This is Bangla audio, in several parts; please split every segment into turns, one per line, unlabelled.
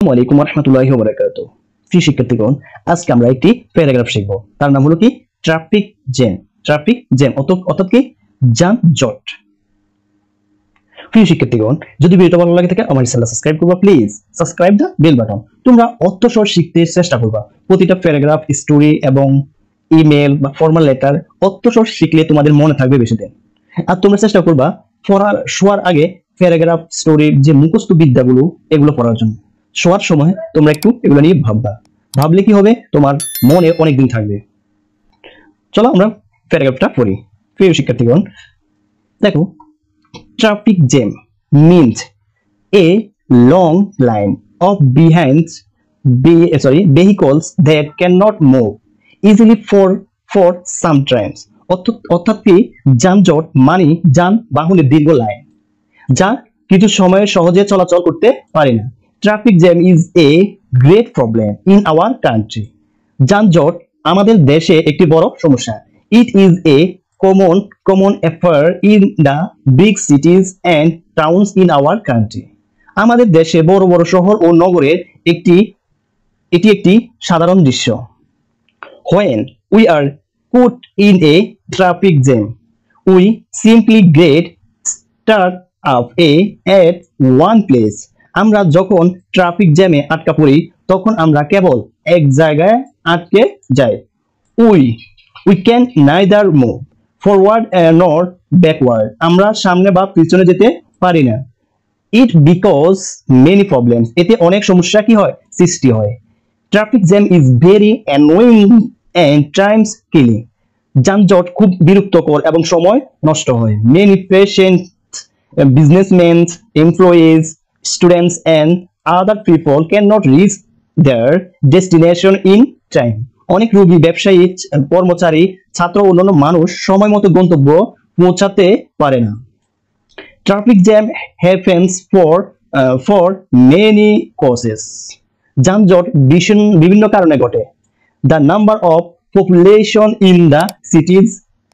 আসসালামু আলাইকুম ওয়া রাহমাতুল্লাহি ওয়া বারাকাতুহু। প্রিয় শিক্ষার্থীগণ, আজকে আমরা একটি প্যারাগ্রাফ শিখব। তার নাম হলো কি ট্রাফিক জ্যাম। ট্রাফিক জ্যাম অর্থাৎ কি যানজট। প্রিয় শিক্ষার্থীগণ, যদি ভিডিওটা ভালো লাগে থাকে আমার চ্যানেল সাবস্ক্রাইব করবা please. Subscribe the bell button. তোমরা অর্থ সহ শিখতে চেষ্টা করবা। প্রতিটা প্যারাগ্রাফ, স্টোরি এবং ইমেল বা ফর্মাল লেটার অর্থ সহ শিখলে তোমাদের মনে থাকবে বেশি দিন। আর তোমরা চেষ্টা করবা শোয়ার আগে প্যারাগ্রাফ, স্টোরির যে মুখস্থ বিদ্যাগুলো এগুলো পড়ার জন্য। শোয়ার সময় তোমরা একটু এগুলো নিয়ে ভাবলে কি হবে, তোমার মনে অনেকদিন থাকবে। চলো আমরা প্যারাগ্রাফটা পড়ি। প্রিয় শিক্ষার্থীগণ, দেখো, traffic jam means a long line of vehicles that cannot move easily for some times. অর্থাৎ কি যানজট মানে যানবাহনের দীর্ঘ লাইন যা কিছু সময়ে সহজে চলাচল করতে পারে না। Traffic jam is a great problem in our country. যানজট আমাদের দেশে একটি বড় সমস্যা। It is a common affair in the big cities and towns in our country. আমাদের দেশে বড় বড় শহর ও নগরের এটি একটি সাধারণ দৃশ্য। When we are put in a traffic jam, we simply get stuck at one place. আমরা যখন ট্রাফিক জ্যামে আটকা পড়ি তখন আমরা কেবল এক জায়গায় আটকে যাই। We can neither move forward nor backward. আমরা সামনে বা পিছনে যেতে পারি না। It because many problems. এতে অনেক সমস্যা কি হয়, সৃষ্টি হয়। Traffic jam is very annoying and times killing. যানজট খুব বিরক্তকর এবং সময় নষ্ট হয়। Many patients, businessmen, employees, students and other people cannot reach their destination in time. অনেক রোগী, ব্যবসায়ী, কর্মচারী, ছাত্র ও অন্যান্য মানুষ সময় মতো গন্তব্য পৌঁছাতে পারে না। Traffic jam happens for many causes. যানজট বিভিন্ন কারণে ঘটে। The number of population in the সিটিজ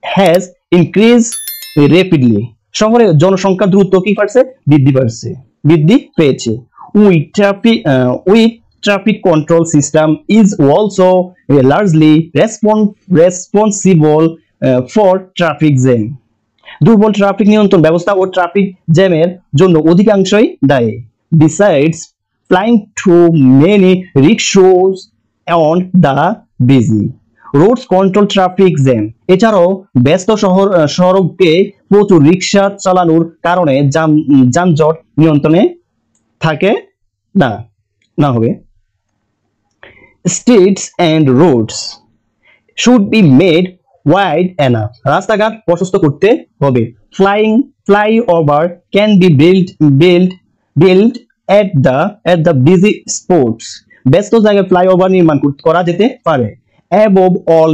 has increase rapidly. শহরে জনসংখ্যা দ্রুত কি পারছে, বৃদ্ধি পেয়েছে। Traffic control system is also largely responsible for traffic jam. দুর্বল ট্রাফিক নিয়ন্ত্রণ ব্যবস্থা ও ট্রাফিক জ্যামের জন্য অধিকাংশই দায়ী। Besides, flying too many rickshaws on the busy roads control traffic jam. এছাড়াও ব্যস্ত সড়কে প্রচুর রিক্সা চালানোর কারণে যানজট নিয়ন্ত্রণে থাকে না হবে। Streets and roads should be made wide enough. রাস্তাঘাট প্রশস্ত করতে হবে। Flyover can be built at the busy spots. ব্যস্ত জায়গায় ফ্লাইওভার নির্মাণ করা যেতে পারে। Above all,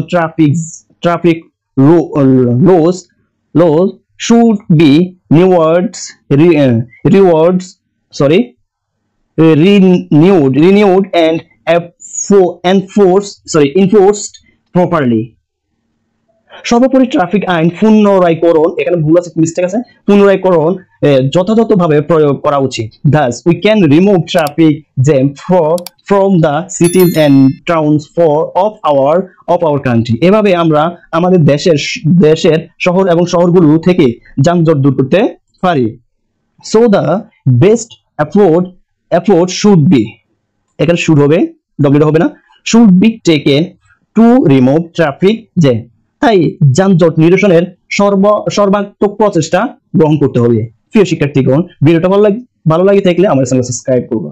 traffic laws should be renewed and enforced properly. সর্বোপরি ট্রাফিক আইন পুনরায়করণ, এখানে ভুল আছে, মিস্টেক আছে, পুনরায়করণ যথাযথভাবে প্রয়োগ করা উচিত। Thus we can remove traffic jam from the cities and towns of our country. এভাবে আমরা আমাদের দেশের শহর এবং শহরগুলো থেকে যানজট দূর করতে পারি। So the best approach should be, এখানে শুড হবে, ডব্লিউ হবে না, should be taken to remove traffic jam. তাই যানজট নিরসনের সর্বাত্মক প্রচেষ্টা গ্রহণ করতে হবে। প্রিয় শিক্ষার্থীগণ, ভিডিওটা ভালো লাগে থাকলে আমার চ্যানেল সাবস্ক্রাইব করবা।